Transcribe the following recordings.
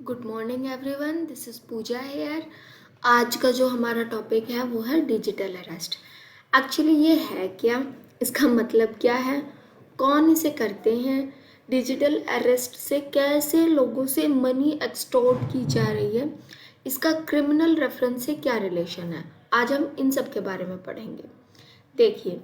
Good morning everyone, this is Pooja here. आज का जो हमारा टॉपिक है वो है डिजिटल अरेस्ट। एक्चुअली ये है क्या, इसका मतलब क्या है, कौन इसे करते हैं, डिजिटल अरेस्ट से कैसे लोगों से मनी एक्सटॉर्ट की जा रही है, इसका क्रिमिनल रेफरेंस से क्या रिलेशन है। आज हम इन सब के बारे में पढ़ेंगे। देखिए,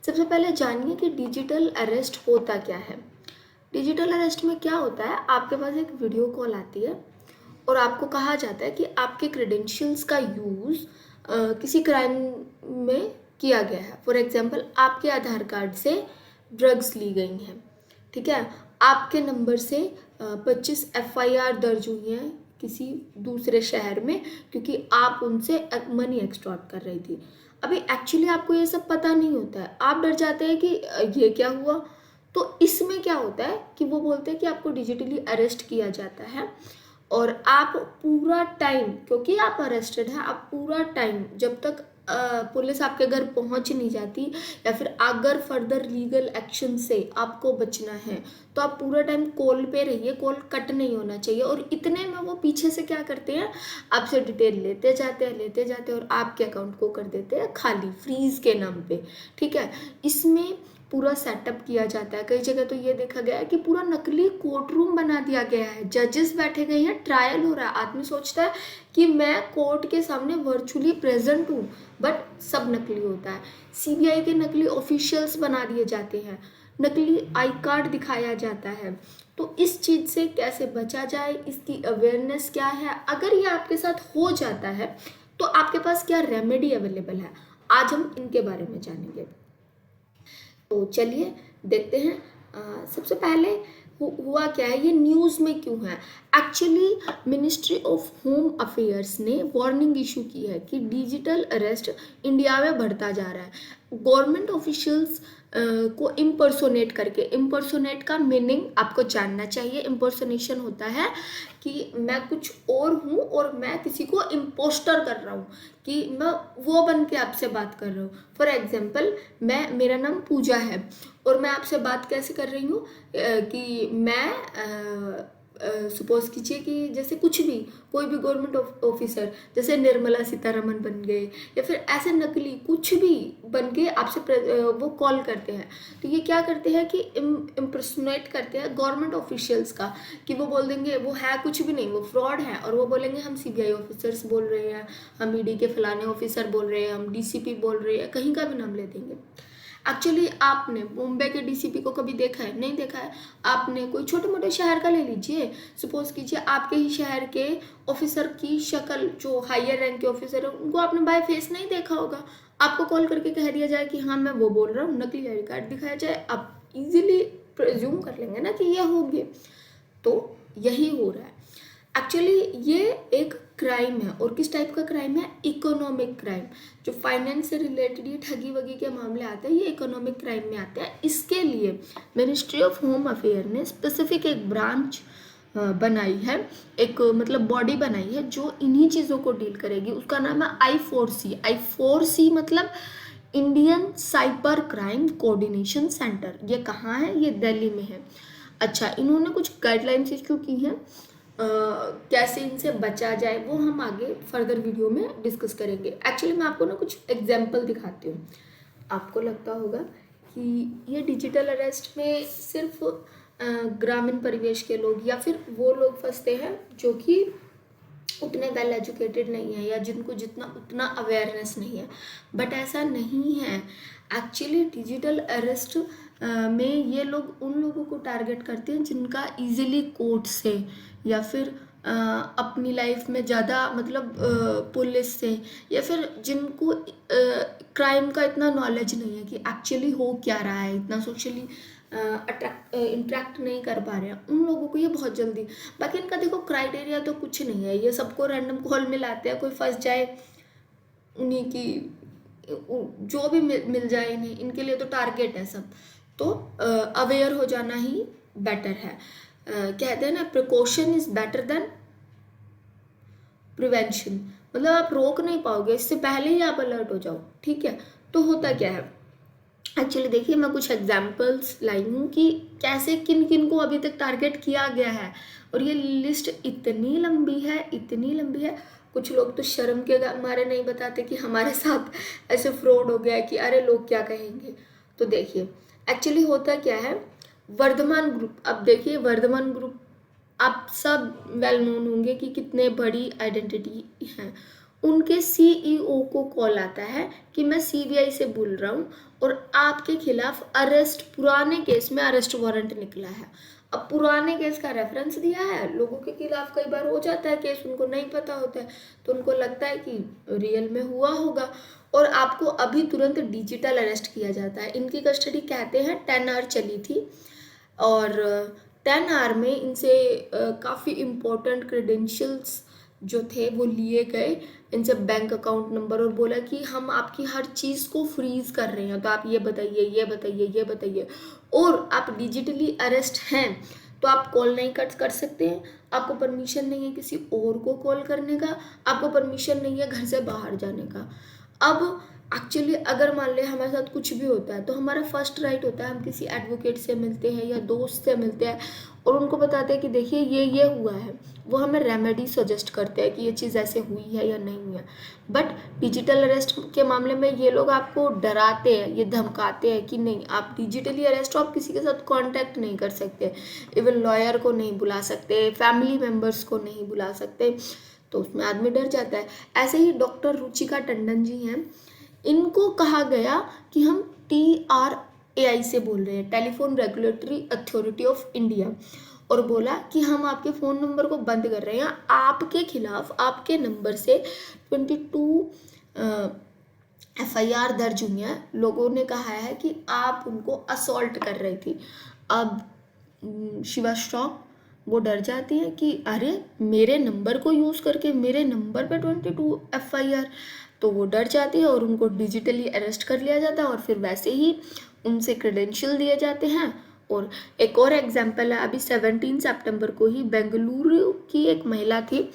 सबसे पहले जानिए कि डिजिटल अरेस्ट होता क्या है। डिजिटल अरेस्ट में क्या होता है, आपके पास एक वीडियो कॉल आती है और आपको कहा जाता है कि आपके क्रेडेंशियल्स का यूज़ किसी क्राइम में किया गया है। फॉर एग्जांपल, आपके आधार कार्ड से ड्रग्स ली गई हैं, ठीक है। आपके नंबर से 25 एफआईआर दर्ज हुई हैं किसी दूसरे शहर में, क्योंकि आप उनसे मनी एक्सटॉर्ट कर रही थी। अभी एक्चुअली आपको ये सब पता नहीं होता है, आप डर जाते हैं कि ये क्या हुआ। तो इसमें क्या होता है कि वो बोलते हैं कि आपको डिजिटली अरेस्ट किया जाता है और आप पूरा टाइम, क्योंकि आप अरेस्टेड हैं, आप पूरा टाइम जब तक पुलिस आपके घर पहुंच नहीं जाती या फिर अगर फर्दर लीगल एक्शन से आपको बचना है तो आप पूरा टाइम कॉल पे रहिए, कॉल कट नहीं होना चाहिए। और इतने में वो पीछे से क्या करते हैं, आपसे डिटेल लेते जाते हैं और आपके अकाउंट को कर देते हैं खाली, फ्रीज के नाम पे, ठीक है। इसमें पूरा सेटअप किया जाता है। कई जगह तो ये देखा गया है कि पूरा नकली कोर्ट रूम बना दिया गया है, जजेस बैठे गए हैं, ट्रायल हो रहा है, आदमी सोचता है कि मैं कोर्ट के सामने वर्चुअली प्रेजेंट हूँ, बट सब नकली होता है। सीबीआई के नकली ऑफिशियल्स बना दिए जाते हैं, नकली आई कार्ड दिखाया जाता है। तो इस चीज़ से कैसे बचा जाए, इसकी अवेयरनेस क्या है, अगर ये आपके साथ हो जाता है तो आपके पास क्या रेमेडी अवेलेबल है, आज हम इनके बारे में जानेंगे। तो चलिए देखते हैं। सबसे पहले हुआ क्या है, ये न्यूज़ में क्यों है। Actually ministry of home affairs ने वार्निंग इशू की है कि डिजिटल अरेस्ट इंडिया में बढ़ता जा रहा है। गवर्नमेंट ऑफिशियल्स को इम्पर्सोनेट करके, इम्पर्सोनेट का मीनिंग आपको जानना चाहिए। इम्पर्सोनेशन होता है कि मैं कुछ और हूँ और मैं किसी को इम्पोस्टर कर रहा हूँ, कि मैं वो बन के आपसे बात कर रहा हूँ। फॉर एग्जाम्पल, मेरा नाम पूजा है और मैं आपसे बात कैसे कर रही हूँ कि मैं सपोज कीजिए कि जैसे कुछ भी, कोई भी गवर्नमेंट ऑफिसर जैसे निर्मला सीतारमन बन गए या फिर ऐसे नकली कुछ भी बन के आपसे वो कॉल करते हैं। तो ये क्या करते हैं कि इम्पर्सोनेट करते हैं गवर्नमेंट ऑफिशियल्स का, कि वो बोल देंगे वो है कुछ भी नहीं, वो फ्रॉड है, और वो बोलेंगे हम सीबीआई ऑफिसर्स बोल रहे हैं, हम ईडी के फलाने ऑफिसर बोल रहे हैं, हम डीसीपी बोल रहे हैं, कहीं का भी नाम ले देंगे। एक्चुअली आपने बॉम्बे के डीसीपी को कभी देखा है? नहीं देखा है। आपने कोई छोटे मोटे शहर का ले लीजिए, सपोज कीजिए आपके ही शहर के ऑफिसर की शक्ल, जो हायर रैंक के ऑफिसर है, उनको आपने बाय फेस नहीं देखा होगा। आपको कॉल करके कह दिया जाए कि हाँ मैं वो बोल रहा हूँ, नकली आई कार्ड दिखाया जाए, आप इजीली प्रिज्यूम कर लेंगे ना कि ये होंगे। तो यही हो रहा है। एक्चुअली ये एक क्राइम है, और किस टाइप का क्राइम है, इकोनॉमिक क्राइम। जो फाइनेंस से रिलेटेड ये ठगी वगी के मामले आते हैं, ये इकोनॉमिक क्राइम में आते हैं। इसके लिए मिनिस्ट्री ऑफ होम अफेयर ने स्पेसिफिक एक ब्रांच बनाई है, एक मतलब बॉडी बनाई है जो इन्हीं चीज़ों को डील करेगी। उसका नाम है I4C। I4C मतलब Indian cyber crime coordination centre. ये कहाँ है? ये दिल्ली में है। अच्छा, इन्होंने कुछ गाइडलाइंस इशू की हैं, कैसे इनसे बचा जाए वो हम आगे फर्दर वीडियो में डिस्कस करेंगे। एक्चुअली मैं आपको ना कुछ एग्जांपल दिखाती हूँ। आपको लगता होगा कि ये डिजिटल अरेस्ट में सिर्फ ग्रामीण परिवेश के लोग या फिर वो लोग फंसते हैं जो कि उतने वेल एजुकेटेड नहीं है या जिनको जितना उतना अवेयरनेस नहीं है, बट ऐसा नहीं है। एक्चुअली डिजिटल अरेस्ट में ये लोग उन लोगों को टारगेट करते हैं जिनका इजीली कोर्ट से या फिर अपनी लाइफ में ज़्यादा मतलब पुलिस से या फिर जिनको क्राइम का इतना नॉलेज नहीं है कि एक्चुअली हो क्या रहा है, इतना सोशली इंटरेक्ट नहीं कर पा रहे हैं, उन लोगों को ये बहुत जल्दी। बाकी इनका देखो क्राइटेरिया तो कुछ नहीं है, ये सबको रैंडम कॉल में लाते हैं, कोई फंस जाए उन्हीं की जो भी मिल जाए इन्हें, इनके लिए तो टारगेट है सब। तो अवेयर हो जाना ही बेटर है। कहते हैं ना, precaution is better than prevention. मतलब आप रोक नहीं पाओगे, इससे पहले ही आप अलर्ट हो जाओ, ठीक है। तो होता क्या है, एक्चुअली देखिए, मैं कुछ एग्जाम्पल्स लाई हूँ कि कैसे किन किन को अभी तक टारगेट किया गया है, और ये लिस्ट इतनी लंबी है, इतनी लंबी है। कुछ लोग तो शर्म के मारे नहीं बताते कि हमारे साथ ऐसे फ्रॉड हो गया है कि अरे लोग क्या कहेंगे। तो देखिए, एक्चुअली होता क्या है, वर्धमान ग्रुप, अब देखिए वर्धमान ग्रुप आप सब वेल नोन होंगे कि कितने बड़ी आइडेंटिटी है। उनके सीईओ को कॉल आता है कि मैं सीबीआई से बोल रहा हूँ और आपके खिलाफ अरेस्ट, पुराने केस में अरेस्ट वारंट निकला है। अब पुराने केस का रेफरेंस दिया है, लोगों के खिलाफ कई बार हो जाता है केस, उनको नहीं पता होता है, तो उनको लगता है कि रियल में हुआ होगा, और आपको अभी तुरंत डिजिटल अरेस्ट किया जाता है। इनकी कस्टडी कहते हैं 10 आवर चली थी, और 10 आवर में इनसे काफ़ी इम्पोर्टेंट क्रेडेंशियल्स जो थे वो लिए गए, इनसे बैंक अकाउंट नंबर, और बोला कि हम आपकी हर चीज़ को फ्रीज कर रहे हैं, तो आप ये बताइए, ये बताइए, ये बताइए, और आप डिजिटली अरेस्ट हैं तो आप कॉल नहीं कर सकते हैं, आपको परमिशन नहीं है किसी और को कॉल करने का, आपको परमिशन नहीं है घर से बाहर जाने का। अब एक्चुअली अगर मान ले हमारे साथ कुछ भी होता है तो हमारा फर्स्ट राइट होता है हम किसी एडवोकेट से मिलते हैं या दोस्त से मिलते हैं और उनको बताते हैं कि देखिए ये हुआ है, वो हमें रेमेडी सजेस्ट करते हैं कि ये चीज़ ऐसे हुई है या नहीं हुई है। बट डिजिटल अरेस्ट के मामले में ये लोग आपको डराते हैं, ये धमकाते हैं कि नहीं, आप डिजिटली अरेस्ट हो, आप किसी के साथ कांटेक्ट नहीं कर सकते, इवन लॉयर को नहीं बुला सकते, फैमिली मेम्बर्स को नहीं बुला सकते, तो उसमें आदमी डर जाता है। ऐसे ही डॉक्टर रुचिका टंडन जी हैं, इनको कहा गया कि हम TRAI से बोल रहे हैं, telephone regulatory authority of India, और बोला कि हम आपके फ़ोन नंबर को बंद कर रहे हैं, आपके खिलाफ आपके नंबर से 22 FIR दर्ज हुई है। लोगों ने कहा है कि आप उनको असॉल्ट कर रही थी। अब शिवा श्रॉफ वो डर जाती है कि अरे मेरे नंबर को यूज़ करके मेरे नंबर पे 22 FIR, तो वो डर जाती है और उनको डिजिटली अरेस्ट कर लिया जाता है, और फिर वैसे ही उनसे क्रेडेंशियल दिए जाते हैं। और एक और एग्जाम्पल है, अभी 17 सितंबर को ही बेंगलुरु की एक महिला थी,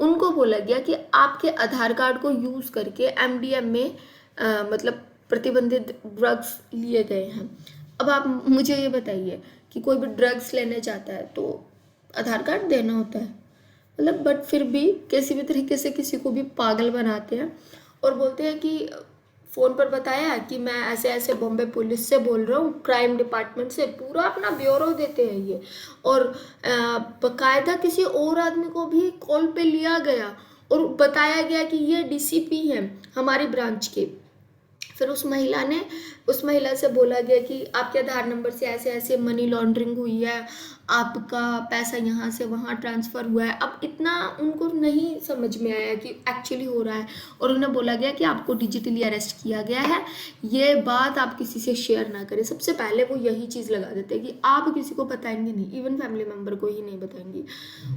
उनको बोला गया कि आपके आधार कार्ड को यूज़ करके MDM में मतलब प्रतिबंधित ड्रग्स लिए गए हैं। अब आप मुझे ये बताइए कि कोई भी ड्रग्स लेने जाता है तो आधार कार्ड देना होता है, मतलब, बट फिर भी किसी भी तरीके से किसी को भी पागल बनाते हैं और बोलते हैं कि फ़ोन पर बताया कि मैं ऐसे ऐसे बॉम्बे पुलिस से बोल रहा हूँ, क्राइम डिपार्टमेंट से, पूरा अपना ब्यूरो देते हैं ये, और बाकायदा किसी और आदमी को भी कॉल पे लिया गया और बताया गया कि ये DCP हैं हमारी ब्रांच के। फिर उस महिला से बोला गया कि आपके आधार नंबर से ऐसे ऐसे मनी लॉन्ड्रिंग हुई है, आपका पैसा यहाँ से वहाँ ट्रांसफ़र हुआ है। अब इतना उनको नहीं समझ में आया कि एक्चुअली हो रहा है, और उन्हें बोला गया कि आपको डिजिटली अरेस्ट किया गया है, ये बात आप किसी से शेयर ना करें। सबसे पहले वो यही चीज़ लगा देते हैं कि आप किसी को बताएंगे नहीं, इवन फैमिली मेम्बर को ही नहीं बताएंगे।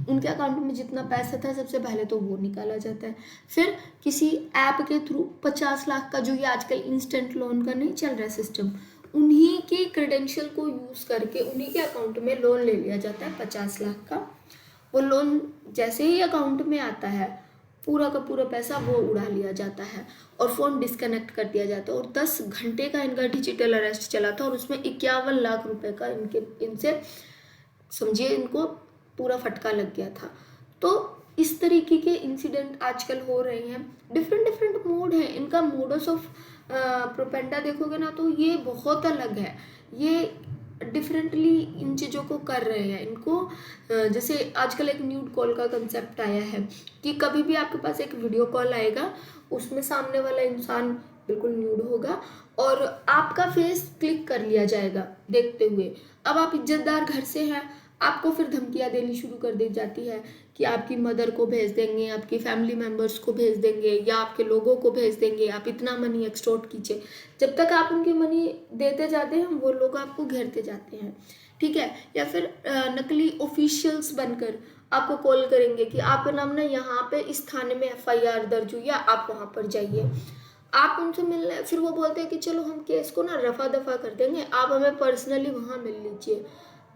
उनके अकाउंट में जितना पैसा था सबसे पहले तो वो निकाला जाता है, फिर किसी ऐप के थ्रू 50 लाख का, जो ये आजकल इंस्टेंट लोन का नहीं चल रहा है सिस्टम, उन्हीं के क्रेडेंशियल को यूज़ करके उन्हीं के अकाउंट में लोन ले लिया जाता है 50 लाख का। वो लोन जैसे ही अकाउंट में आता है, पूरा का पूरा पैसा वो उड़ा लिया जाता है और फ़ोन डिस्कनेक्ट कर दिया जाता है। और 10 घंटे का इनका डिजिटल अरेस्ट चला था और उसमें 51 लाख रुपए का इनसे समझिए इनको पूरा फटका लग गया था। तो इस तरीके के इंसिडेंट आजकल हो रहे हैं। डिफरेंट डिफरेंट मोड है इनका, मोडस ऑफ प्रोपेंडा देखोगे ना तो ये बहुत अलग है। ये डिफरेंटली इन चीज़ों को कर रहे हैं इनको। जैसे आजकल एक न्यूड कॉल का कंसेप्ट आया है कि कभी भी आपके पास एक वीडियो कॉल आएगा, उसमें सामने वाला इंसान बिल्कुल न्यूड होगा और आपका फेस क्लिक कर लिया जाएगा देखते हुए। अब आप इज्जतदार घर से हैं, आपको फिर धमकियाँ देनी शुरू कर दी जाती है कि आपकी मदर को भेज देंगे, आपकी फैमिली मेम्बर्स को भेज देंगे या आपके लोगों को भेज देंगे, आप इतना मनी एक्सटॉर्ट कीजिए। जब तक आप उनकी मनी देते जाते हैं वो लोग आपको घेरते जाते हैं, ठीक है। या फिर नकली ऑफिशियल्स बनकर आपको कॉल करेंगे कि आपका नाम ना यहाँ पे इस थाने में FIR दर्ज हुई है, आप वहाँ पर जाइए। आप उनसे मिलने, फिर वो बोलते हैं कि चलो हम केस को ना रफा दफा कर देंगे, आप हमें पर्सनली वहाँ मिल लीजिए।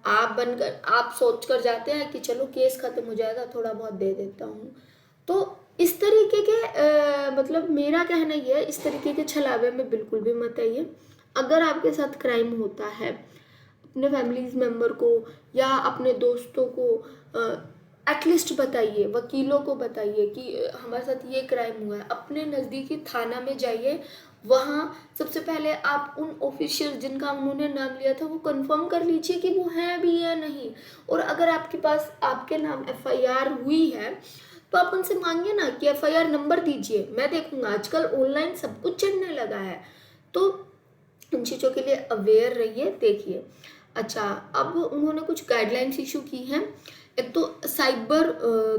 आप सोच कर जाते हैं कि चलो केस खत्म हो जाएगा, थोड़ा बहुत दे देता हूँ। तो इस तरीके के मतलब मेरा कहना ये है, इस तरीके के छलावे में बिल्कुल भी मत आइए। अगर आपके साथ क्राइम होता है, अपने फैमिलीज मेम्बर को या अपने दोस्तों को एटलीस्ट बताइए, वकीलों को बताइए कि हमारे साथ ये क्राइम हुआ है। अपने नज़दीकी थाना में जाइए, वहाँ सबसे पहले आप उन ऑफिशियल जिनका उन्होंने नाम लिया था वो कंफर्म कर लीजिए कि वो हैं भी या नहीं। और अगर आपके पास आपके नाम एफआईआर हुई है तो आप उनसे मांगिए ना कि एफआईआर नंबर दीजिए, मैं देखूंगा। आजकल ऑनलाइन सब कुछ चलने लगा है, तो इन चीज़ों के लिए अवेयर रहिए, देखिए। अच्छा, अब उन्होंने कुछ गाइडलाइंस इशू की हैं। एक तो साइबर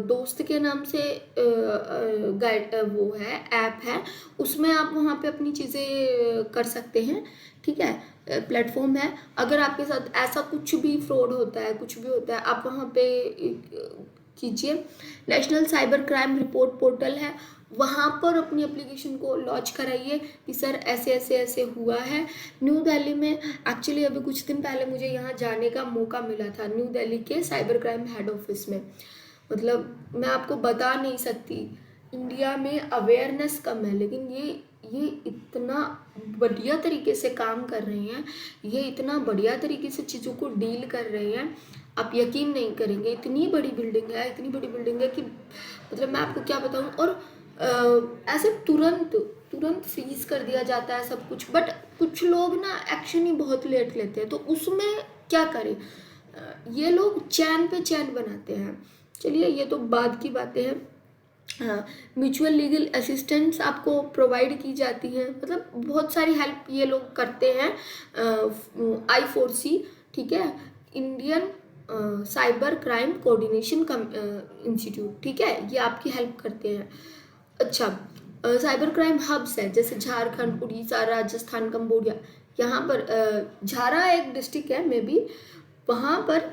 दोस्त के नाम से गाइड वो है, ऐप है, उसमें आप वहाँ पे अपनी चीज़ें कर सकते हैं, ठीक है। प्लेटफॉर्म है। अगर आपके साथ ऐसा कुछ भी फ्रॉड होता है, कुछ भी होता है, आप वहाँ पे कीजिए। National cyber crime report portal है, वहाँ पर अपनी एप्लीकेशन को लॉन्च कराइए कि सर ऐसे ऐसे ऐसे हुआ है। न्यू दिल्ली में एक्चुअली अभी कुछ दिन पहले मुझे यहाँ जाने का मौका मिला था, न्यू दिल्ली के साइबर क्राइम हेड ऑफिस में। मतलब मैं आपको बता नहीं सकती, इंडिया में अवेयरनेस कम है, लेकिन ये इतना बढ़िया तरीके से काम कर रहे हैं, ये इतना बढ़िया तरीके से चीज़ों को डील कर रहे हैं, आप यकीन नहीं करेंगे। इतनी बड़ी बिल्डिंग है, इतनी बड़ी बिल्डिंग है कि मतलब मैं आपको क्या बताऊं। और ऐसे तुरंत तुरंत फ्रीज कर दिया जाता है सब कुछ, बट कुछ लोग ना एक्शन ही बहुत लेट लेते हैं, तो उसमें क्या करें। ये लोग चैन पे चैन बनाते हैं। चलिए, ये तो बाद की बातें हैं। हाँ, म्यूचुअल लीगल असिस्टेंस आपको प्रोवाइड की जाती है, मतलब बहुत सारी हेल्प ये लोग करते हैं। I4C, ठीक है, Indian cyber crime coordination institute, ठीक है, ये आपकी हेल्प करते हैं। अच्छा, साइबर क्राइम हब्स है, जैसे झारखंड, उड़ीसा, राजस्थान, कंबोडिया। यहाँ पर झारा एक डिस्ट्रिक्ट है, मे बी वहाँ पर,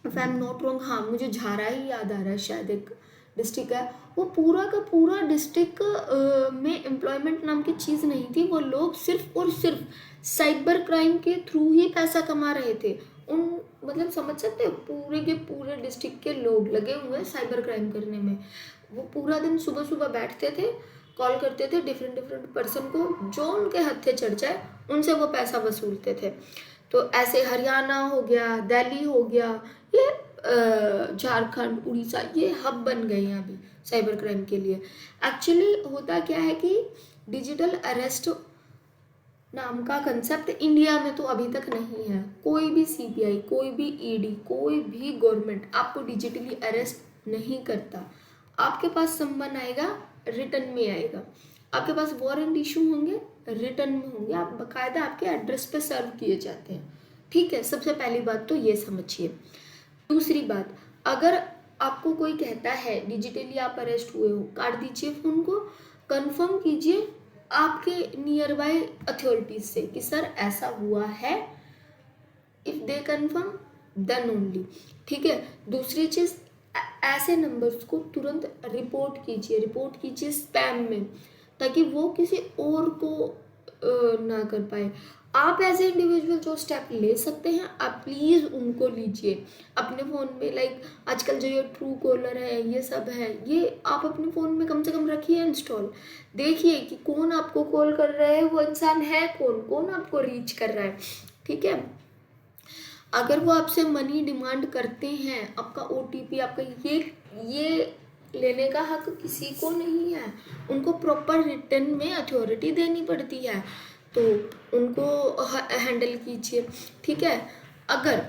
if I am not wrong, हाँ मुझे झारा ही याद आ रहा है, शायद एक डिस्ट्रिक्ट है। वो पूरा का पूरा डिस्ट्रिक्ट में एम्प्लॉयमेंट नाम की चीज़ नहीं थी। वो लोग सिर्फ और सिर्फ साइबर क्राइम के थ्रू ही पैसा कमा रहे थे। उन मतलब समझ सकते हो, पूरे के पूरे डिस्ट्रिक्ट के लोग लगे हुए हैं साइबर क्राइम करने में। वो पूरा दिन सुबह सुबह बैठते थे, कॉल करते थे डिफरेंट डिफरेंट पर्सन को, जो उनके हत्थे चढ़ जाए उनसे वो पैसा वसूलते थे। तो ऐसे हरियाणा हो गया, दिल्ली हो गया, ये झारखंड, उड़ीसा, ये हब बन गए हैं अभी साइबर क्राइम के लिए। एक्चुअली होता क्या है कि डिजिटल अरेस्ट नाम का कंसेप्ट इंडिया में तो अभी तक नहीं है। कोई भी सीबीआई, कोई भी ईडी, कोई भी गवर्नमेंट आपको डिजिटली अरेस्ट नहीं करता। आपके पास सम्मन आएगा, रिटर्न में आएगा। आपके पास वारंट इशू होंगे, रिटर्न में होंगे, आप बाकायदा आपके एड्रेस पे सर्व किए जाते हैं, ठीक है। सबसे पहली बात तो ये समझिए। दूसरी बात, अगर आपको कोई कहता है डिजिटली आप अरेस्ट हुए हो, काट दीजिए फ़ोन को, कंफर्म कीजिए आपके नियर बाय अथॉरिटीज से कि सर ऐसा हुआ है। If they confirm then only, ठीक है। दूसरी चीज़, ऐसे नंबर्स को तुरंत रिपोर्ट कीजिए स्पैम में, ताकि वो किसी और को ना कर पाए। आप एज ए इंडिविजुअल जो स्टेप ले सकते हैं, आप प्लीज़ उनको लीजिए अपने फ़ोन में। लाइक आजकल जो ये ट्रू कॉलर है, ये सब है, ये आप अपने फ़ोन में कम से कम रखिए इंस्टॉल। देखिए कि कौन आपको कॉल कर रहा है, वो इंसान है कौन, कौन आपको रीच कर रहा है, ठीक है। अगर वो आपसे मनी डिमांड करते हैं, आपका OTP, आपका ये लेने का हक किसी को नहीं है। उनको प्रॉपर रिटर्न में अथॉरिटी देनी पड़ती है, तो उनको हैंडल कीजिए, ठीक है। अगर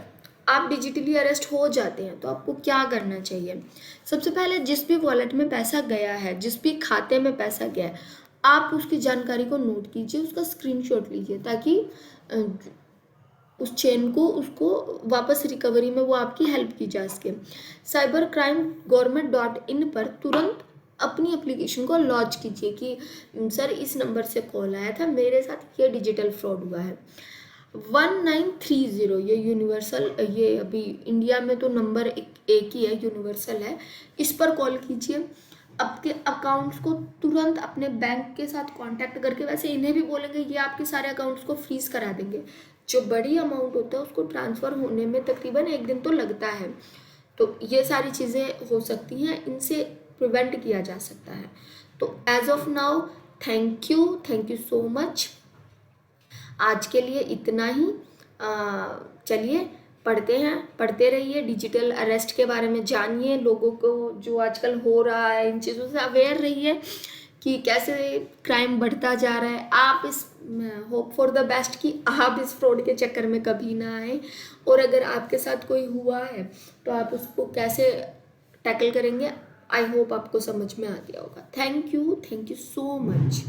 आप डिजिटली अरेस्ट हो जाते हैं तो आपको क्या करना चाहिए। सबसे पहले जिस भी वॉलेट में पैसा गया है, जिस भी खाते में पैसा गया है, आप उसकी जानकारी को नोट कीजिए, उसका स्क्रीनशॉट लीजिए, ताकि उस चेन को, उसको वापस रिकवरी में वो आपकी हेल्प की जा सके। साइबर क्राइम government.in पर तुरंत अपनी एप्लीकेशन को लॉन्च कीजिए कि सर इस नंबर से कॉल आया था, मेरे साथ ये डिजिटल फ्रॉड हुआ है। 1930 ये यूनिवर्सल, ये अभी इंडिया में तो नंबर एक ही है, यूनिवर्सल है। इस पर कॉल कीजिए, आपके अकाउंट्स को तुरंत अपने बैंक के साथ कांटेक्ट करके, वैसे इन्हें भी बोलेंगे ये आपके सारे अकाउंट्स को फ्रीज करा देंगे। जो बड़ी अमाउंट होता है उसको ट्रांसफ़र होने में तकरीबन 1 दिन तो लगता है, तो ये सारी चीज़ें हो सकती हैं, इनसे प्रिवेंट किया जा सकता है। तो as of now, thank you so much. आज के लिए इतना ही। चलिए पढ़ते रहिए, डिजिटल अरेस्ट के बारे में जानिए, लोगों को जो आजकल हो रहा है इन चीज़ों से अवेयर रहिए कि कैसे क्राइम बढ़ता जा रहा है। आप इस होप फॉर द बेस्ट कि आप इस फ्रॉड के चक्कर में कभी ना आए, और अगर आपके साथ कोई हुआ है तो आप उसको कैसे टैकल करेंगे, आई होप आपको समझ में आ गया होगा। Thank you so much.